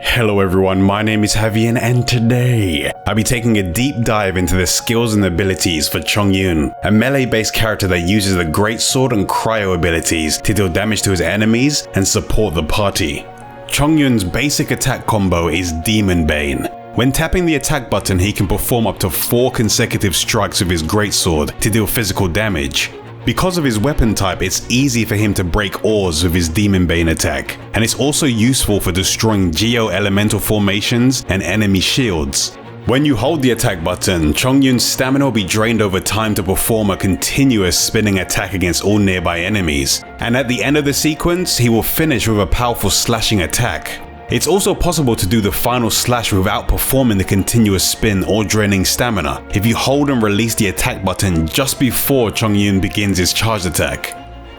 Hello everyone, my name is Havian and today I'll be taking a deep dive into the skills and abilities for Chongyun, a melee-based character that uses the greatsword and cryo abilities to deal damage to his enemies and support the party. Chongyun's basic attack combo is Demon Bane. When tapping the attack button, he can perform up to 4 consecutive strikes with his greatsword to deal physical damage. Because of his weapon type, it's easy for him to break ores with his Demon Bane attack, and it's also useful for destroying geo-elemental formations and enemy shields. When you hold the attack button, Chongyun's stamina will be drained over time to perform a continuous spinning attack against all nearby enemies, and at the end of the sequence, he will finish with a powerful slashing attack. It's also possible to do the final slash without performing the continuous spin or draining stamina if you hold and release the attack button just before Chongyun begins his charge attack.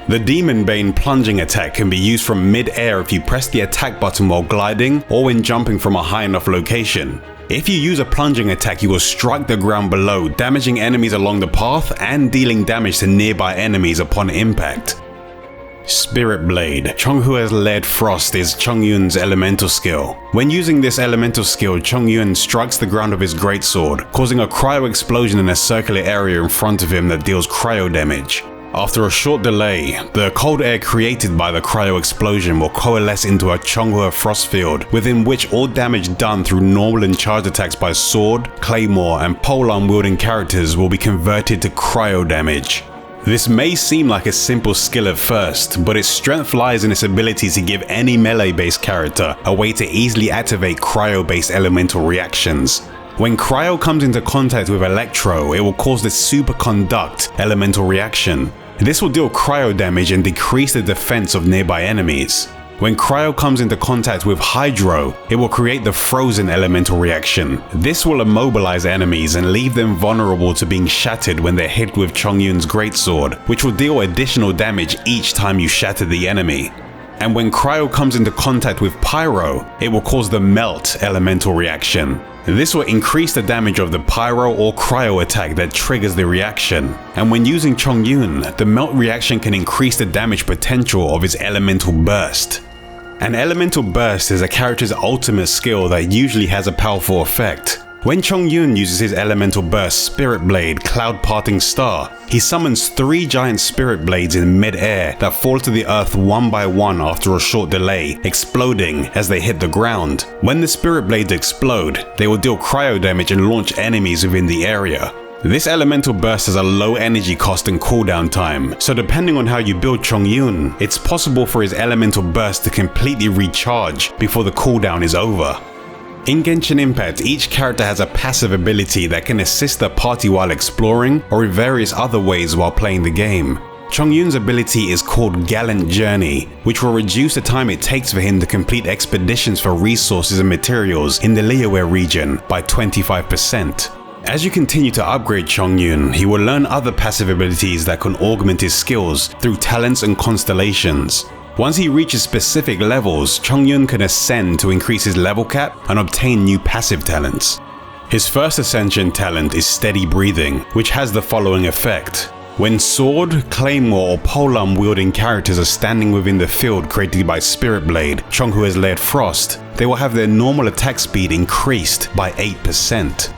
The Demon Bane plunging attack can be used from mid-air if you press the attack button while gliding or when jumping from a high enough location. If you use a plunging attack, you will strike the ground below, damaging enemies along the path and dealing damage to nearby enemies upon impact. Spirit Blade. Chongyun's Lead Frost is Chongyun's elemental skill. When using this elemental skill, Chongyun strikes the ground with his greatsword, causing a cryo explosion in a circular area in front of him that deals cryo damage. After a short delay, the cold air created by the cryo explosion will coalesce into a Chongyun frost field, within which all damage done through normal and charged attacks by sword, claymore, and polearm wielding characters will be converted to cryo damage. This may seem like a simple skill at first, but its strength lies in its ability to give any melee-based character a way to easily activate cryo-based elemental reactions. When cryo comes into contact with electro, it will cause the superconduct elemental reaction. This will deal cryo damage and decrease the defense of nearby enemies. When cryo comes into contact with hydro, it will create the frozen elemental reaction. This will immobilize enemies and leave them vulnerable to being shattered when they're hit with Chongyun's greatsword, which will deal additional damage each time you shatter the enemy. And when cryo comes into contact with pyro, it will cause the melt elemental reaction. This will increase the damage of the pyro or cryo attack that triggers the reaction. And when using Chongyun, the melt reaction can increase the damage potential of his elemental burst. An elemental burst is a character's ultimate skill that usually has a powerful effect. When Chongyun uses his elemental burst Spirit Blade Cloud Parting Star, he summons 3 giant spirit blades in mid-air that fall to the earth one by one after a short delay, exploding as they hit the ground. When the spirit blades explode, they will deal cryo damage and launch enemies within the area. This elemental burst has a low energy cost and cooldown time, so depending on how you build Chongyun, it's possible for his elemental burst to completely recharge before the cooldown is over. In Genshin Impact, each character has a passive ability that can assist the party while exploring or in various other ways while playing the game. Chongyun's ability is called Gallant Journey, which will reduce the time it takes for him to complete expeditions for resources and materials in the Liyue region by 25%. As you continue to upgrade Chongyun, he will learn other passive abilities that can augment his skills through talents and constellations. Once he reaches specific levels, Chongyun can ascend to increase his level cap and obtain new passive talents. His first ascension talent is Steady Breathing, which has the following effect. When sword, claymore, or polearm wielding characters are standing within the field created by Spirit Blade, Chongyun's Lead Frost, they will have their normal attack speed increased by 8%.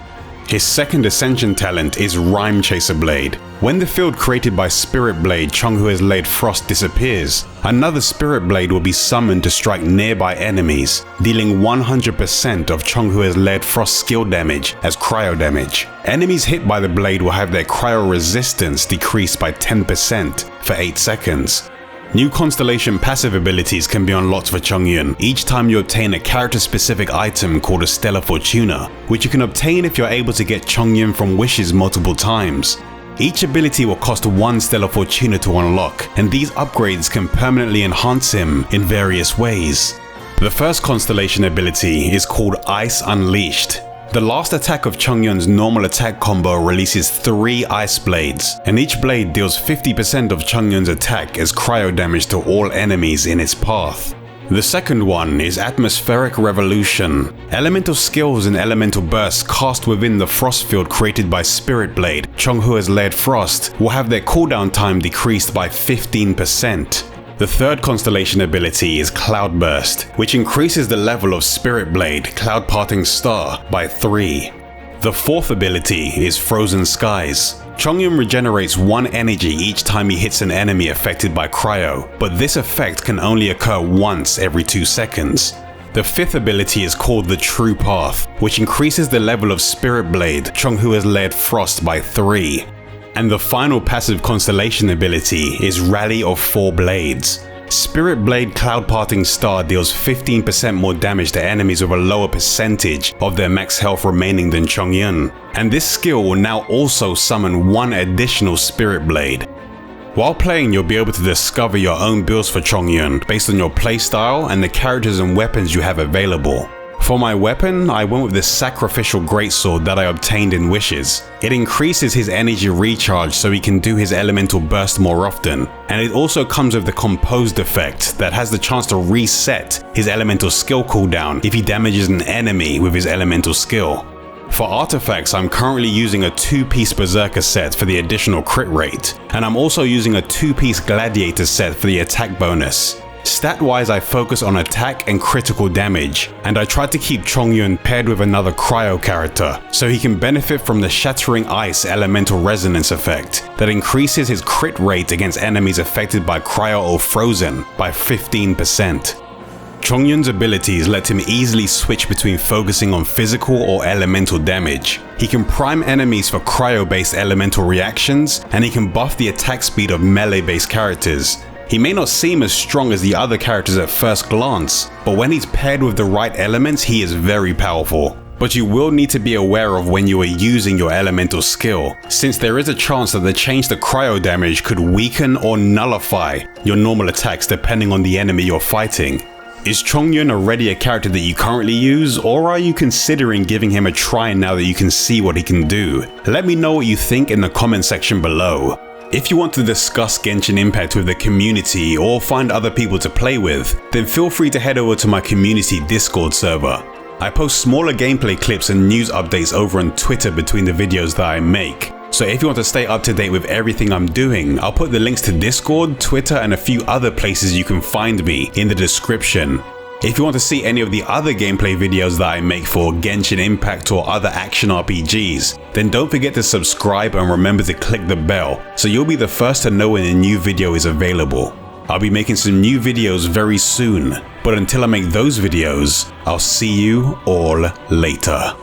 His second ascension talent is Rhyme Chaser Blade. When the field created by Spirit Blade Chongyun's Lead Frost disappears, another Spirit Blade will be summoned to strike nearby enemies, dealing 100% of Chongyun's Lead Frost skill damage as cryo damage. Enemies hit by the blade will have their cryo resistance decreased by 10% for 8 seconds. New constellation passive abilities can be unlocked for Chongyun each time you obtain a character-specific item called a Stellar Fortuna, which you can obtain if you're able to get Chongyun from wishes multiple times. Each ability will cost 1 Stellar Fortuna to unlock, and these upgrades can permanently enhance him in various ways. The first constellation ability is called Ice Unleashed. The last attack of Chongyun's normal attack combo releases 3 ice blades, and each blade deals 50% of Chongyun's attack as cryo damage to all enemies in its path. The second one is Atmospheric Revolution. Elemental skills and elemental bursts cast within the frost field created by Spirit Blade, Chongyun's Lead Frost, will have their cooldown time decreased by 15%. The third constellation ability is Cloudburst, which increases the level of Spirit Blade, Cloud Parting Star, by 3. The fourth ability is Frozen Skies. Chongyun regenerates 1 energy each time he hits an enemy affected by cryo, but this effect can only occur once every 2 seconds. The fifth ability is called the True Path, which increases the level of Spirit Blade Chonghua has led Frost by 3. And the final passive constellation ability is Rally of 4 Blades. Spirit Blade Cloud Parting Star deals 15% more damage to enemies with a lower percentage of their max health remaining than Chongyun, and this skill will now also summon 1 additional Spirit Blade. While playing, you'll be able to discover your own builds for Chongyun based on your playstyle and the characters and weapons you have available. For my weapon, I went with the Sacrificial Greatsword that I obtained in Wishes. It increases his energy recharge so he can do his elemental burst more often, and it also comes with the Composed effect that has the chance to reset his elemental skill cooldown if he damages an enemy with his elemental skill. For artifacts, I'm currently using a 2-piece Berserker set for the additional crit rate, and I'm also using a 2-piece Gladiator set for the attack bonus. Stat-wise, I focus on attack and critical damage, and I tried to keep Chongyun paired with another cryo character, so he can benefit from the Shattering Ice Elemental Resonance effect that increases his crit rate against enemies affected by cryo or frozen by 15%. Chongyun's abilities let him easily switch between focusing on physical or elemental damage. He can prime enemies for cryo-based elemental reactions, and he can buff the attack speed of melee-based characters. He may not seem as strong as the other characters at first glance, but when he's paired with the right elements, he is very powerful. But you will need to be aware of when you are using your elemental skill, since there is a chance that the change to cryo damage could weaken or nullify your normal attacks depending on the enemy you're fighting. Is Chongyun already a character that you currently use, or are you considering giving him a try now that you can see what he can do? Let me know what you think in the comment section below. If you want to discuss Genshin Impact with the community or find other people to play with, then feel free to head over to my community Discord server. I post smaller gameplay clips and news updates over on Twitter between the videos that I make. So if you want to stay up to date with everything I'm doing, I'll put the links to Discord, Twitter, and a few other places you can find me in the description. If you want to see any of the other gameplay videos that I make for Genshin Impact or other action RPGs, then don't forget to subscribe and remember to click the bell so you'll be the first to know when a new video is available. I'll be making some new videos very soon, but until I make those videos, I'll see you all later.